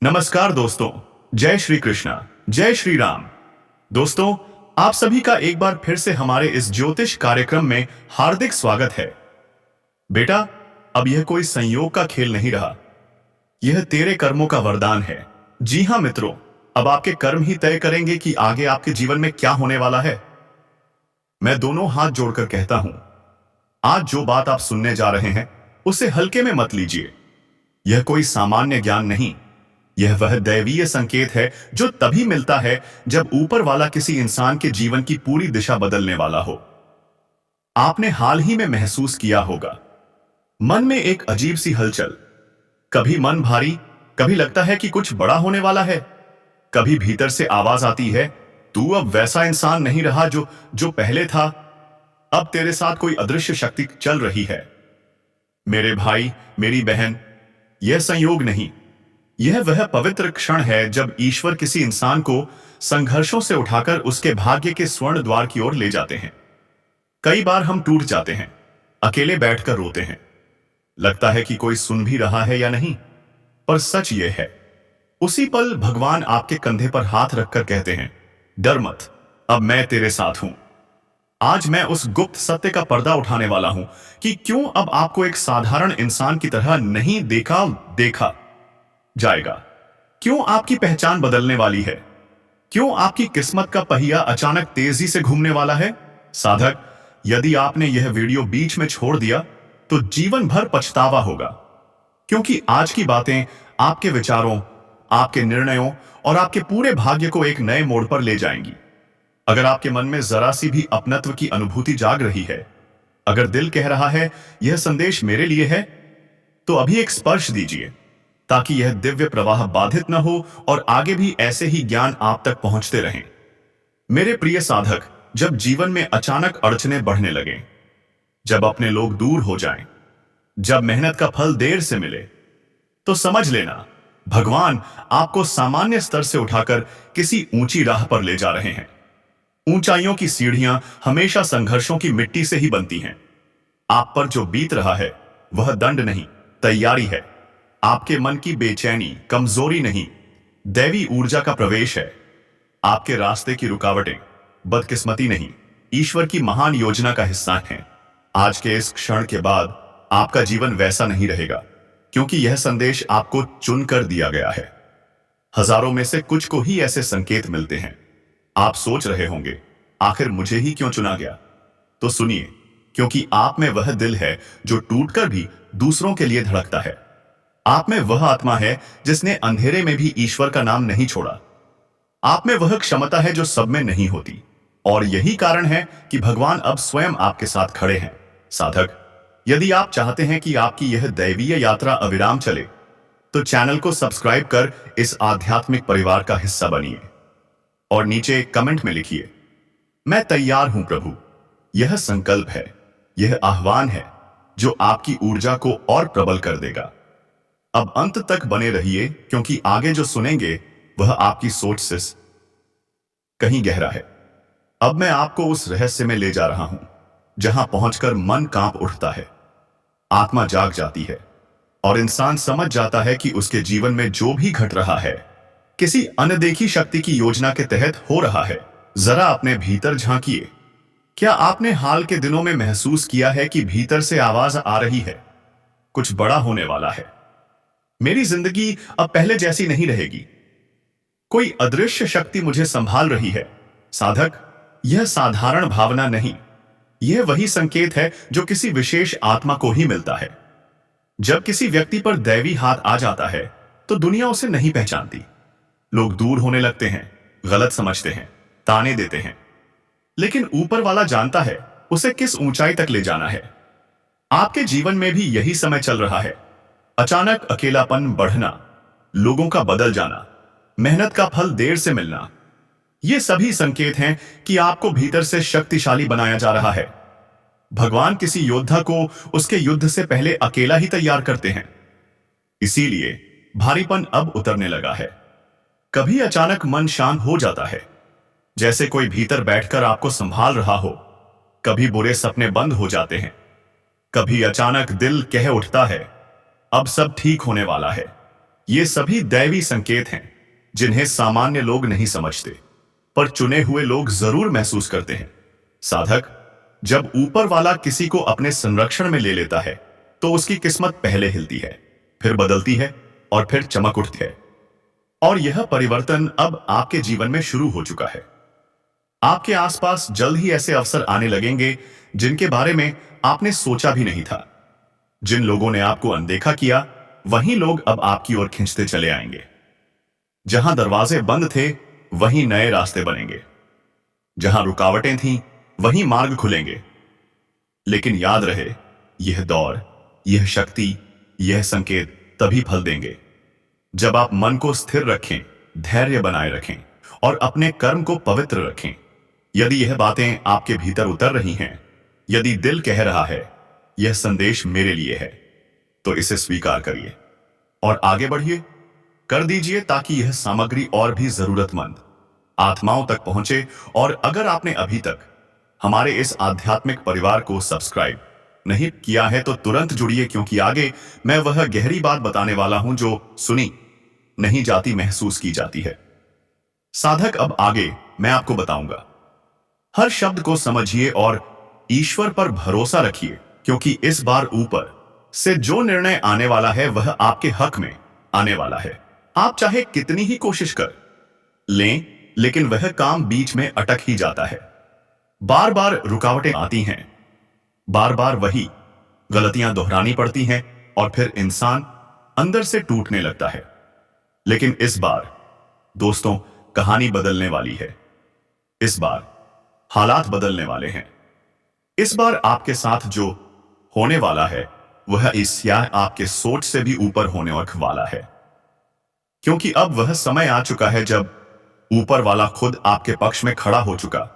नमस्कार दोस्तों। जय श्री कृष्णा। जय श्री राम। दोस्तों, आप सभी का एक बार फिर से हमारे इस ज्योतिष कार्यक्रम में हार्दिक स्वागत है। बेटा, अब यह कोई संयोग का खेल नहीं रहा, यह तेरे कर्मों का वरदान है। जी हाँ मित्रों, अब आपके कर्म ही तय करेंगे कि आगे आपके जीवन में क्या होने वाला है। मैं दोनों हाथ जोड़कर कहता हूं, आज जो बात आप सुनने जा रहे हैं उसे हल्के में मत लीजिए। यह कोई सामान्य ज्ञान नहीं, यह वह दैवीय संकेत है जो तभी मिलता है जब ऊपर वाला किसी इंसान के जीवन की पूरी दिशा बदलने वाला हो। आपने हाल ही में महसूस किया होगा, मन में एक अजीब सी हलचल। कभी मन भारी, कभी लगता है कि कुछ बड़ा होने वाला है। कभी भीतर से आवाज आती है, तू अब वैसा इंसान नहीं रहा जो जो पहले था। अब तेरे साथ कोई अदृश्य शक्ति चल रही है। मेरे भाई, मेरी बहन, यह संयोग नहीं, यह वह पवित्र क्षण है जब ईश्वर किसी इंसान को संघर्षों से उठाकर उसके भाग्य के स्वर्ण द्वार की ओर ले जाते हैं। कई बार हम टूट जाते हैं, अकेले बैठकर रोते हैं, लगता है कि कोई सुन भी रहा है या नहीं। पर सच यह है, उसी पल भगवान आपके कंधे पर हाथ रखकर कहते हैं, डर मत, अब मैं तेरे साथ हूं। आज मैं उस गुप्त सत्य का पर्दा उठाने वाला हूं कि क्यों अब आपको एक साधारण इंसान की तरह नहीं देखा जाएगा। क्यों आपकी पहचान बदलने वाली है। क्यों आपकी किस्मत का पहिया अचानक तेजी से घूमने वाला है। साधक, यदि आपने यह वीडियो बीच में छोड़ दिया तो जीवन भर पछतावा होगा, क्योंकि आज की बातें आपके विचारों, आपके निर्णयों और आपके पूरे भाग्य को एक नए मोड़ पर ले जाएंगी। अगर आपके मन में जरा सी भी अपनत्व की अनुभूति जाग रही है, अगर दिल कह रहा है यह संदेश मेरे लिए है, तो अभी एक स्पर्श दीजिए ताकि यह दिव्य प्रवाह बाधित न हो और आगे भी ऐसे ही ज्ञान आप तक पहुंचते रहें। मेरे प्रिय साधक, जब जीवन में अचानक अड़चने बढ़ने लगें, जब अपने लोग दूर हो जाएं, जब मेहनत का फल देर से मिले, तो समझ लेना भगवान आपको सामान्य स्तर से उठाकर किसी ऊंची राह पर ले जा रहे हैं। ऊंचाइयों की सीढ़ियां हमेशा संघर्षों की मिट्टी से ही बनती हैं। आप पर जो बीत रहा है वह दंड नहीं, तैयारी है। आपके मन की बेचैनी कमजोरी नहीं, दैवी ऊर्जा का प्रवेश है। आपके रास्ते की रुकावटें बदकिस्मती नहीं, ईश्वर की महान योजना का हिस्सा हैं। आज के इस क्षण के बाद आपका जीवन वैसा नहीं रहेगा, क्योंकि यह संदेश आपको चुनकर दिया गया है। हजारों में से कुछ को ही ऐसे संकेत मिलते हैं। आप सोच रहे होंगे, आखिर मुझे ही क्यों चुना गया। तो सुनिए, क्योंकि आप में वह दिल है जो टूटकर भी दूसरों के लिए धड़कता है। आप में वह आत्मा है जिसने अंधेरे में भी ईश्वर का नाम नहीं छोड़ा। आप में वह क्षमता है जो सब में नहीं होती, और यही कारण है कि भगवान अब स्वयं आपके साथ खड़े हैं। साधक, यदि आप चाहते हैं कि आपकी यह दैवीय यात्रा अविराम चले, तो चैनल को सब्सक्राइब कर इस आध्यात्मिक परिवार का हिस्सा बनिए और नीचे कमेंट में लिखिए, मैं तैयार हूं प्रभु। यह संकल्प है, यह आह्वान है जो आपकी ऊर्जा को और प्रबल कर देगा। अब अंत तक बने रहिए, क्योंकि आगे जो सुनेंगे वह आपकी सोच से कहीं गहरा है। अब मैं आपको उस रहस्य में ले जा रहा हूं जहां पहुंचकर मन कांप उठता है, आत्मा जाग जाती है और इंसान समझ जाता है कि उसके जीवन में जो भी घट रहा है किसी अनदेखी शक्ति की योजना के तहत हो रहा है। जरा अपने भीतर झांकिए। क्या आपने हाल के दिनों में महसूस किया है कि भीतर से आवाज आ रही है, कुछ बड़ा होने वाला है, मेरी जिंदगी अब पहले जैसी नहीं रहेगी, कोई अदृश्य शक्ति मुझे संभाल रही है। साधक, यह साधारण भावना नहीं, यह वही संकेत है जो किसी विशेष आत्मा को ही मिलता है। जब किसी व्यक्ति पर दैवी हाथ आ जाता है तो दुनिया उसे नहीं पहचानती। लोग दूर होने लगते हैं, गलत समझते हैं, ताने देते हैं, लेकिन ऊपर वाला जानता है उसे किस ऊंचाई तक ले जाना है। आपके जीवन में भी यही समय चल रहा है। अचानक अकेलापन बढ़ना, लोगों का बदल जाना, मेहनत का फल देर से मिलना, ये सभी संकेत हैं कि आपको भीतर से शक्तिशाली बनाया जा रहा है। भगवान किसी योद्धा को उसके युद्ध से पहले अकेला ही तैयार करते हैं। इसीलिए भारीपन अब उतरने लगा है। कभी अचानक मन शांत हो जाता है, जैसे कोई भीतर बैठकर आपको संभाल रहा हो। कभी बुरे सपने बंद हो जाते हैं। कभी अचानक दिल कह उठता है, अब सब ठीक होने वाला है। ये सभी दैवी संकेत हैं जिन्हें सामान्य लोग नहीं समझते, पर चुने हुए लोग जरूर महसूस करते हैं। साधक, जब ऊपर वाला किसी को अपने संरक्षण में ले लेता है तो उसकी किस्मत पहले हिलती है, फिर बदलती है और फिर चमक उठती है। और यह परिवर्तन अब आपके जीवन में शुरू हो चुका है। आपके आसपास जल्द ही ऐसे अवसर आने लगेंगे जिनके बारे में आपने सोचा भी नहीं था। जिन लोगों ने आपको अनदेखा किया, वही लोग अब आपकी ओर खींचते चले आएंगे। जहां दरवाजे बंद थे, वहीं नए रास्ते बनेंगे। जहां रुकावटें थीं, वहीं मार्ग खुलेंगे। लेकिन याद रहे, यह दौर, यह शक्ति, यह संकेत तभी फल देंगे जब आप मन को स्थिर रखें, धैर्य बनाए रखें और अपने कर्म को पवित्र रखें। यदि यह बातें आपके भीतर उतर रही हैं, यदि दिल कह रहा है यह संदेश मेरे लिए है, तो इसे स्वीकार करिए और आगे बढ़िए। कर दीजिए ताकि यह सामग्री और भी जरूरतमंद आत्माओं तक पहुंचे। और अगर आपने अभी तक हमारे इस आध्यात्मिक परिवार को सब्सक्राइब नहीं किया है तो तुरंत जुड़िए, क्योंकि आगे मैं वह गहरी बात बताने वाला हूं जो सुनी नहीं जाती, महसूस की जाती है। साधक, अब आगे मैं आपको बताऊंगा। हर शब्द को समझिए और ईश्वर पर भरोसा रखिए, क्योंकि इस बार ऊपर से जो निर्णय आने वाला है वह आपके हक में आने वाला है। आप चाहे कितनी ही कोशिश कर लें, लेकिन वह काम बीच में अटक ही जाता है। बार बार रुकावटें आती हैं, बार बार वही गलतियां दोहरानी पड़ती हैं और फिर इंसान अंदर से टूटने लगता है। लेकिन इस बार दोस्तों, कहानी बदलने वाली है। इस बार हालात बदलने वाले हैं। इस बार आपके साथ जो होने वाला है वह इस या आपके सोच से भी ऊपर होने वाला है, क्योंकि अब वह समय आ चुका है जब ऊपर वाला खुद आपके पक्ष में खड़ा हो चुका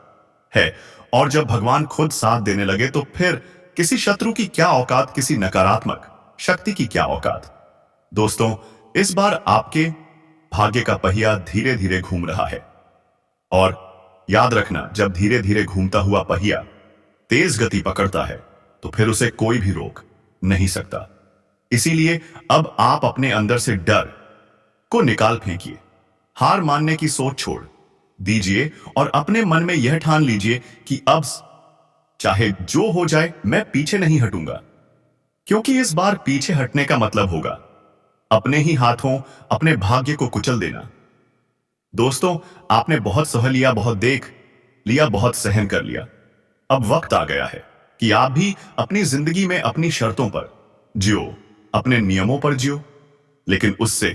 है। और जब भगवान खुद साथ देने लगे तो फिर किसी शत्रु की क्या औकात, किसी नकारात्मक शक्ति की क्या औकात। दोस्तों, इस बार आपके भाग्य का पहिया धीरे धीरे घूम रहा है। और याद रखना, जब धीरे धीरे घूमता हुआ पहिया तेज गति पकड़ता है तो फिर उसे कोई भी रोक नहीं सकता। इसीलिए अब आप अपने अंदर से डर को निकाल फेंकिए, हार मानने की सोच छोड़ दीजिए और अपने मन में यह ठान लीजिए कि अब चाहे जो हो जाए मैं पीछे नहीं हटूंगा। क्योंकि इस बार पीछे हटने का मतलब होगा अपने ही हाथों अपने भाग्य को कुचल देना। दोस्तों, आपने बहुत सह लिया, बहुत देख लिया, बहुत सहन कर लिया। अब वक्त आ गया है कि आप भी अपनी जिंदगी में अपनी शर्तों पर जियो, अपने नियमों पर जियो। लेकिन उससे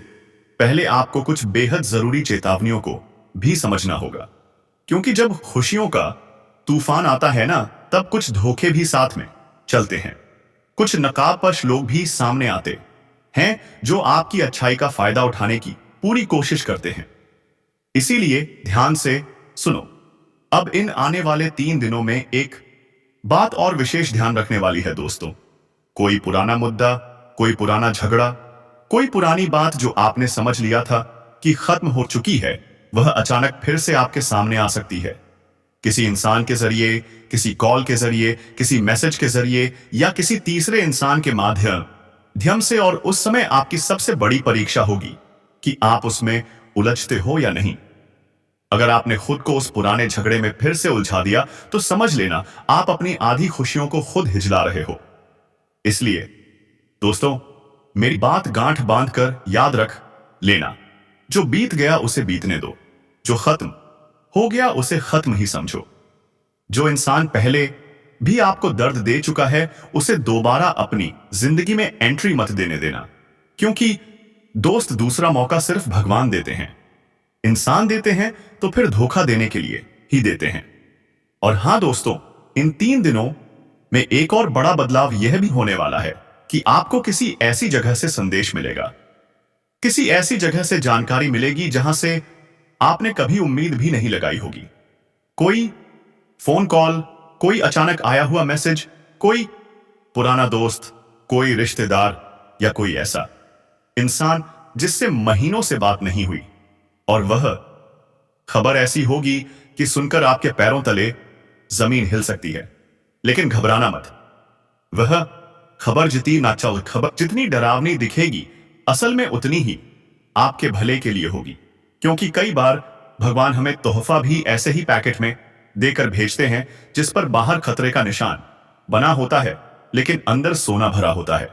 पहले आपको कुछ बेहद जरूरी चेतावनियों को भी समझना होगा, क्योंकि जब खुशियों का तूफान आता है ना, तब कुछ धोखे भी साथ में चलते हैं। कुछ नकाबपोश लोग भी सामने आते हैं जो आपकी अच्छाई का फायदा उठाने की पूरी कोशिश करते हैं। इसीलिए ध्यान से सुनो। अब इन आने वाले 3 दिनों में एक बात और विशेष ध्यान रखने वाली है दोस्तों। कोई पुराना मुद्दा, कोई पुराना झगड़ा, कोई पुरानी बात जो आपने समझ लिया था कि खत्म हो चुकी है, वह अचानक फिर से आपके सामने आ सकती है। किसी इंसान के जरिए, किसी कॉल के जरिए, किसी मैसेज के जरिए या किसी तीसरे इंसान के माध्यम से। और उस समय आपकी सबसे बड़ी परीक्षा होगी कि आप उसमें उलझते हो या नहीं। अगर आपने खुद को उस पुराने झगड़े में फिर से उलझा दिया तो समझ लेना आप अपनी आधी खुशियों को खुद हिजला रहे हो। इसलिए दोस्तों, मेरी बात गांठ बांध कर याद रख लेना, जो बीत गया उसे बीतने दो, जो खत्म हो गया उसे खत्म ही समझो। जो इंसान पहले भी आपको दर्द दे चुका है उसे दोबारा अपनी जिंदगी में एंट्री मत देने देना, क्योंकि दोस्त दूसरा मौका सिर्फ भगवान देते हैं। इंसान देते हैं तो फिर धोखा देने के लिए ही देते हैं। और हां दोस्तों, इन 3 दिनों में एक और बड़ा बदलाव यह भी होने वाला है कि आपको किसी ऐसी जगह से संदेश मिलेगा, किसी ऐसी जगह से जानकारी मिलेगी जहां से आपने कभी उम्मीद भी नहीं लगाई होगी। कोई फोन कॉल, कोई अचानक आया हुआ मैसेज, कोई पुराना दोस्त, कोई रिश्तेदार या कोई ऐसा इंसान जिससे महीनों से बात नहीं हुई। और वह खबर ऐसी होगी कि सुनकर आपके पैरों तले जमीन हिल सकती है। लेकिन घबराना मत, वह खबर जितनी डरावनी दिखेगी, असल में उतनी ही आपके भले के लिए होगी। क्योंकि कई बार भगवान हमें तोहफा भी ऐसे ही पैकेट में देकर भेजते हैं जिस पर बाहर खतरे का निशान बना होता है लेकिन अंदर सोना भरा होता है।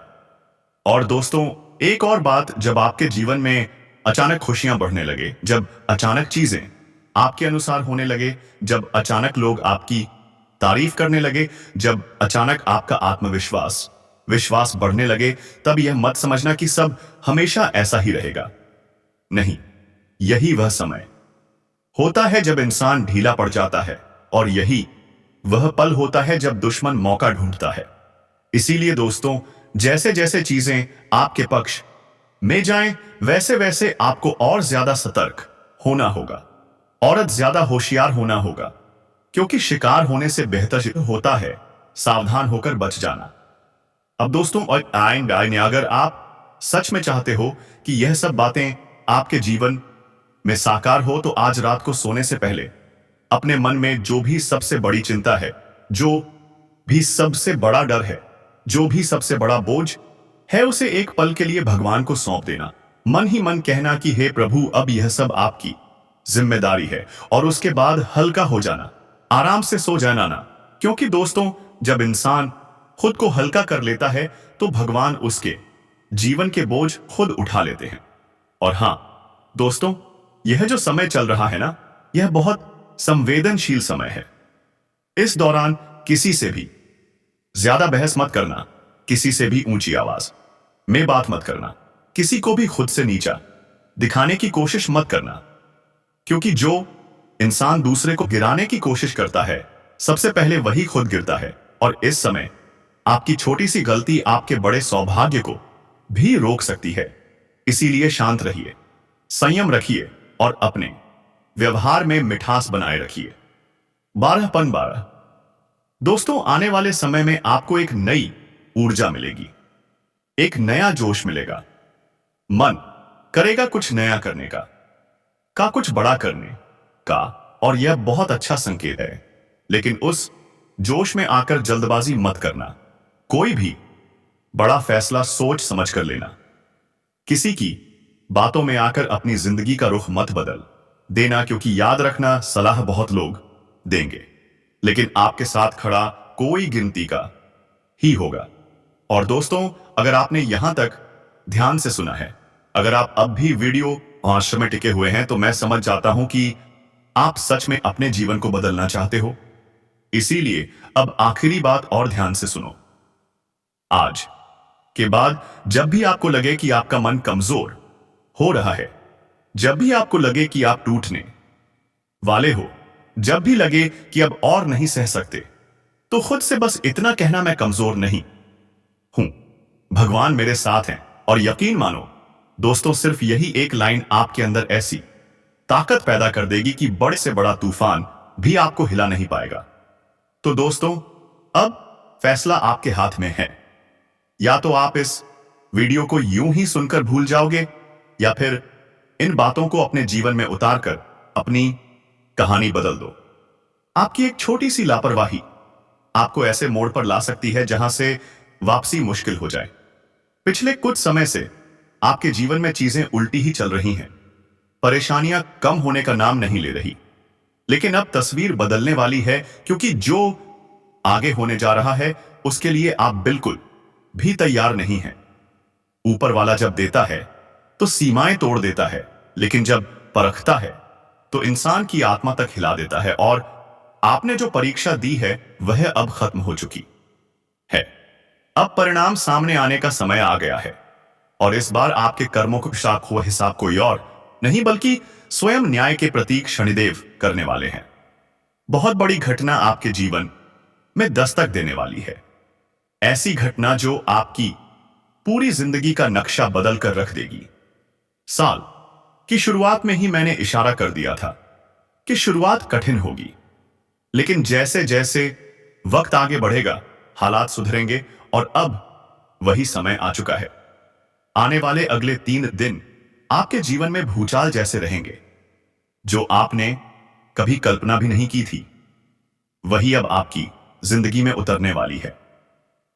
और दोस्तों, एक और बात, जब आपके जीवन में अचानक खुशियां बढ़ने लगे, जब अचानक चीजें आपके अनुसार होने लगे, जब अचानक लोग आपकी तारीफ करने लगे, जब अचानक आपका विश्वास बढ़ने लगे, तब यह मत समझना कि सब हमेशा ऐसा ही रहेगा। नहीं, यही वह समय होता है जब इंसान ढीला पड़ जाता है, और यही वह पल होता है जब दुश्मन मौका ढूंढता है। इसीलिए दोस्तों, जैसे जैसे चीजें आपके पक्ष में जाएं, वैसे वैसे आपको और ज्यादा सतर्क होना होगा, और ज्यादा होशियार होना होगा, क्योंकि शिकार होने से बेहतर होता है सावधान होकर बच जाना। अब दोस्तों, अगर आप सच में चाहते हो कि यह सब बातें आपके जीवन में साकार हो, तो आज रात को सोने से पहले अपने मन में जो भी सबसे बड़ी चिंता है, जो भी सबसे बड़ा डर है, जो भी सबसे बड़ा बोझ है, उसे एक पल के लिए भगवान को सौंप देना। मन ही मन कहना कि हे प्रभु, अब यह सब आपकी जिम्मेदारी है, और उसके बाद हल्का हो जाना, आराम से सो जाना ना। क्योंकि दोस्तों, जब इंसान खुद को हल्का कर लेता है तो भगवान उसके जीवन के बोझ खुद उठा लेते हैं। और हां दोस्तों, यह जो समय चल रहा है ना, यह बहुत संवेदनशील समय है। इस दौरान किसी से भी ज्यादा बहस मत करना, किसी से भी ऊंची आवाज में बात मत करना, किसी को भी खुद से नीचा दिखाने की कोशिश मत करना। क्योंकि जो इंसान दूसरे को गिराने की कोशिश करता है, सबसे पहले वही खुद गिरता है। और इस समय आपकी छोटी सी गलती आपके बड़े सौभाग्य को भी रोक सकती है। इसीलिए शांत रहिए, संयम रखिए, और अपने व्यवहार में मिठास बनाए रखिए। 12 दोस्तों, आने वाले समय में आपको एक नई ऊर्जा मिलेगी, एक नया जोश मिलेगा। मन करेगा कुछ नया करने का कुछ बड़ा करने का, और यह बहुत अच्छा संकेत है। लेकिन उस जोश में आकर जल्दबाजी मत करना। कोई भी बड़ा फैसला सोच समझ कर लेना। किसी की बातों में आकर अपनी जिंदगी का रुख मत बदल देना, क्योंकि याद रखना, सलाह बहुत लोग देंगे, लेकिन आपके साथ खड़ा कोई गिनती का ही होगा। और दोस्तों, अगर आपने यहां तक ध्यान से सुना है, अगर आप अब भी वीडियो आश्रम में टिके हुए हैं, तो मैं समझ जाता हूं कि आप सच में अपने जीवन को बदलना चाहते हो। इसीलिए अब आखिरी बात और ध्यान से सुनो। आज के बाद जब भी आपको लगे कि आपका मन कमजोर हो रहा है, जब भी आपको लगे कि आप टूटने वाले हो, जब भी लगे कि अब और नहीं सह सकते, तो खुद से बस इतना कहना, मैं कमजोर नहीं हूं, भगवान मेरे साथ हैं। और यकीन मानो दोस्तों, सिर्फ यही एक लाइन आपके अंदर ऐसी ताकत पैदा कर देगी कि बड़े से बड़ा तूफान भी आपको हिला नहीं पाएगा। तो दोस्तों, अब फैसला आपके हाथ में है। या तो आप इस वीडियो को यूं ही सुनकर भूल जाओगे, या फिर इन बातों को अपने जीवन में उतारकर अपनी कहानी बदल दो। आपकी एक छोटी सी लापरवाही आपको ऐसे मोड़ पर ला सकती है जहां से वापसी मुश्किल हो जाए। पिछले कुछ समय से आपके जीवन में चीजें उल्टी ही चल रही हैं, परेशानियां कम होने का नाम नहीं ले रही। लेकिन अब तस्वीर बदलने वाली है, क्योंकि जो आगे होने जा रहा है उसके लिए आप बिल्कुल भी तैयार नहीं हैं। ऊपर वाला जब देता है तो सीमाएं तोड़ देता है, लेकिन जब परखता है तो इंसान की आत्मा तक हिला देता है। और आपने जो परीक्षा दी है वह अब खत्म हो चुकी है। अब परिणाम सामने आने का समय आ गया है, और इस बार आपके कर्मों का हिसाब कोई और नहीं बल्कि स्वयं न्याय के प्रतीक शनिदेव करने वाले हैं। बहुत बड़ी घटना आपके जीवन में दस्तक देने वाली है। ऐसी घटना जो आपकी पूरी जिंदगी का नक्शा बदल कर रख देगी। साल की शुरुआत में ही मैंने इशारा कर दिया था कि शुरुआत कठिन होगी, लेकिन जैसे जैसे वक्त आगे बढ़ेगा हालात सुधरेंगे, और अब वही समय आ चुका है। आने वाले अगले 3 दिन आपके जीवन में भूचाल जैसे रहेंगे। जो आपने कभी कल्पना भी नहीं की थी, वही अब आपकी जिंदगी में उतरने वाली है।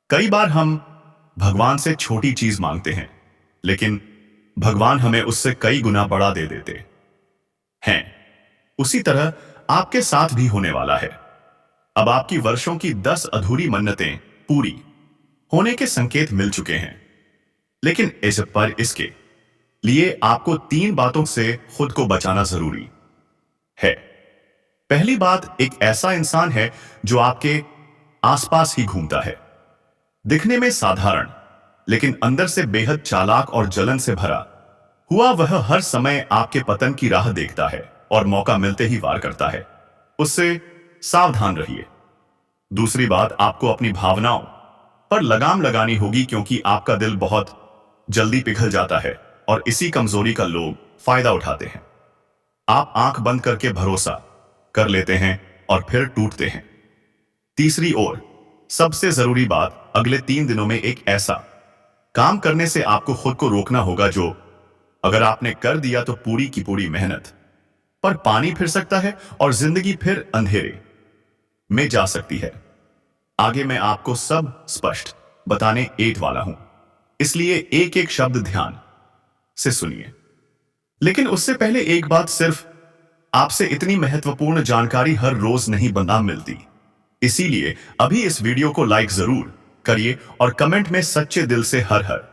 कई बार हम भगवान से छोटी चीज मांगते हैं, लेकिन भगवान हमें उससे कई गुना बढ़ा दे देते हैं। उसी तरह आपके साथ भी होने वाला है। अब आपकी वर्षों की 10 अधूरी मन्नतें पूरी होने के संकेत मिल चुके हैं। लेकिन इसके लिए आपको 3 बातों से खुद को बचाना जरूरी है। पहली बात, एक ऐसा इंसान है जो आपके आसपास ही घूमता है, दिखने में साधारण लेकिन अंदर से बेहद चालाक और जलन से भरा हुआ। वह हर समय आपके पतन की राह देखता है और मौका मिलते ही वार करता है। उससे सावधान रहिए। दूसरी बात, आपको अपनी भावनाओं पर लगाम लगानी होगी, क्योंकि आपका दिल बहुत जल्दी पिघल जाता है और इसी कमजोरी का लोग फायदा उठाते हैं। आप आंख बंद करके भरोसा कर लेते हैं और फिर टूटते हैं। तीसरी ओर सबसे जरूरी बात, अगले 3 दिनों में एक ऐसा काम करने से आपको खुद को रोकना होगा जो अगर आपने कर दिया तो पूरी की पूरी मेहनत पर पानी फिर सकता है और जिंदगी फिर अंधेरे में जा सकती है। आगे मैं आपको सब स्पष्ट बताने एट वाला हूं, इसलिए एक एक शब्द ध्यान से सुनिए। लेकिन उससे पहले एक बात, सिर्फ आपसे इतनी महत्वपूर्ण जानकारी हर रोज नहीं बना मिलती। इसीलिए अभी इस वीडियो को लाइक जरूर करिए और कमेंट में सच्चे दिल से हर हर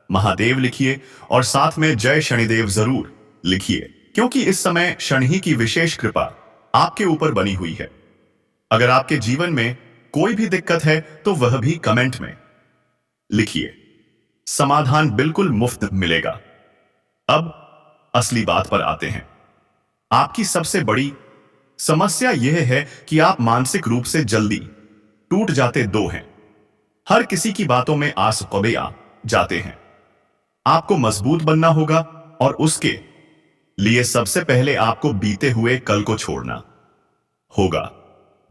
महादेव लिखिए और साथ में जय शनिदेव जरूर लिखिए, क्योंकि इस समय शनि की विशेष कृपा आपके ऊपर बनी हुई है। अगर आपके जीवन में कोई भी दिक्कत है तो वह भी कमेंट में लिखिए, समाधान बिल्कुल मुफ्त मिलेगा। अब असली बात पर आते हैं। आपकी सबसे बड़ी समस्या यह है कि आप मानसिक रूप से जल्दी टूट जाते हैं। हर किसी की बातों में आस कबे आ जाते हैं। आपको मजबूत बनना होगा और उसके लिए सबसे पहले आपको बीते हुए कल को छोड़ना होगा।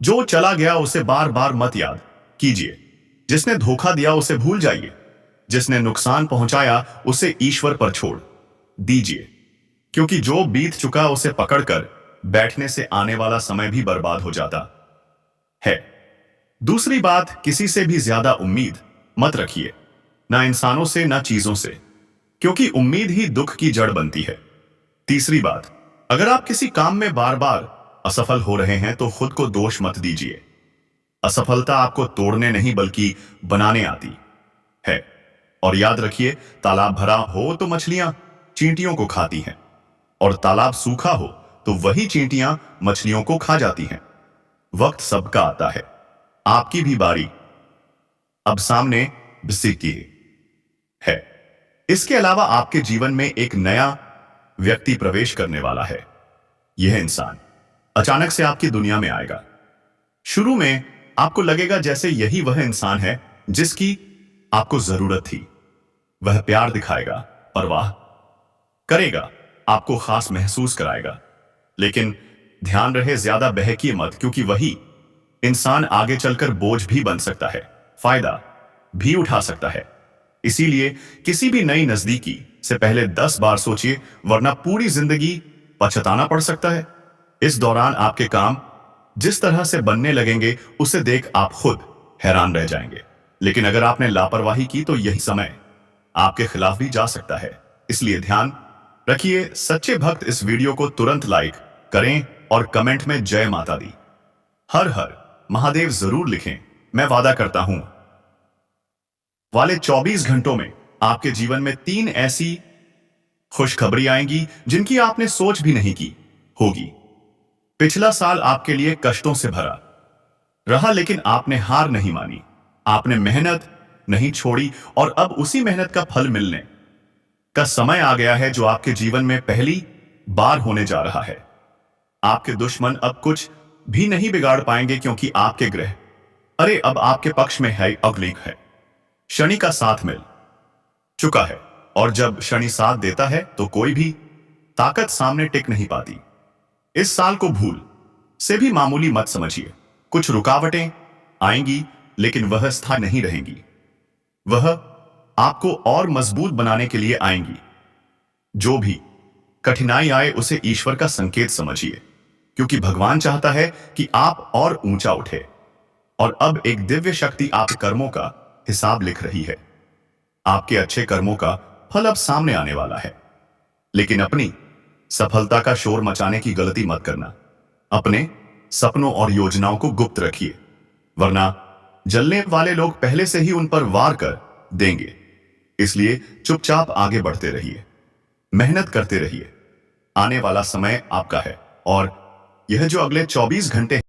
जो चला गया उसे बार बार मत याद कीजिए। जिसने धोखा दिया उसे भूल जाइए। जिसने नुकसान पहुंचाया उसे ईश्वर पर छोड़ दीजिए, क्योंकि जो बीत चुका उसे पकड़कर बैठने से आने वाला समय भी बर्बाद हो जाता है। दूसरी बात, किसी से भी ज्यादा उम्मीद मत रखिए, ना इंसानों से ना चीजों से, क्योंकि उम्मीद ही दुख की जड़ बनती है। तीसरी बात, अगर आप किसी काम में बार बार असफल हो रहे हैं तो खुद को दोष मत दीजिए। असफलता आपको तोड़ने नहीं बल्कि बनाने आती है। और याद रखिए, तालाब भरा हो तो मछलियां चींटियों को खाती हैं, और तालाब सूखा हो तो वही चींटियां मछलियों को खा जाती हैं। वक्त सबका आता है, आपकी भी बारी अब सामने की है। इसके अलावा आपके जीवन में एक नया व्यक्ति प्रवेश करने वाला है। यह इंसान अचानक से आपकी दुनिया में आएगा। शुरू में आपको लगेगा जैसे यही वह इंसान है जिसकी आपको जरूरत थी। वह प्यार दिखाएगा, परवाह करेगा, आपको खास महसूस कराएगा। लेकिन ध्यान रहे, ज्यादा बहकिए मत, क्योंकि वही इंसान आगे चलकर बोझ भी बन सकता है, फायदा भी उठा सकता है। इसीलिए किसी भी नई नजदीकी से पहले 10 बार सोचिए, वरना पूरी जिंदगी पछताना पड़ सकता है। इस दौरान आपके काम जिस तरह से बनने लगेंगे उसे देख आप खुद हैरान रह जाएंगे। लेकिन अगर आपने लापरवाही की तो यही समय आपके खिलाफ भी जा सकता है। इसलिए ध्यान रखिए। सच्चे भक्त इस वीडियो को तुरंत लाइक करें और कमेंट में जय माता दी, हर हर महादेव जरूर लिखें। मैं वादा करता हूं वाले 24 घंटों में आपके जीवन में 3 ऐसी खुशखबरी आएंगी जिनकी आपने सोच भी नहीं की होगी। पिछला साल आपके लिए कष्टों से भरा रहा, लेकिन आपने हार नहीं मानी, आपने मेहनत नहीं छोड़ी, और अब उसी मेहनत का फल मिलने का समय आ गया है जो आपके जीवन में पहली बार होने जा रहा है। आपके दुश्मन अब कुछ भी नहीं बिगाड़ पाएंगे, क्योंकि आपके ग्रह अब आपके पक्ष में है। अग्लिक है, शनि का साथ मिल चुका है, और जब शनि साथ देता है तो कोई भी ताकत सामने टिक नहीं पाती। इस साल को भूल से भी मामूली मत समझिए। कुछ रुकावटें आएंगी, लेकिन वह स्थायी नहीं रहेंगी। वह आपको और मजबूत बनाने के लिए आएंगी। जो भी कठिनाई आए उसे ईश्वर का संकेत समझिए, क्योंकि भगवान चाहता है कि आप और ऊंचा उठे। और अब एक दिव्य शक्ति आपके कर्मों का हिसाब लिख रही है। आपके अच्छे कर्मों का फल अब सामने आने वाला है। लेकिन अपनी सफलता का शोर मचाने की गलती मत करना। अपने सपनों और योजनाओं को गुप्त रखिए, वरना जलने वाले लोग पहले से ही उन पर वार कर देंगे। इसलिए चुपचाप आगे बढ़ते रहिए, मेहनत करते रहिए। आने वाला समय आपका है और यह जो अगले 24 घंटे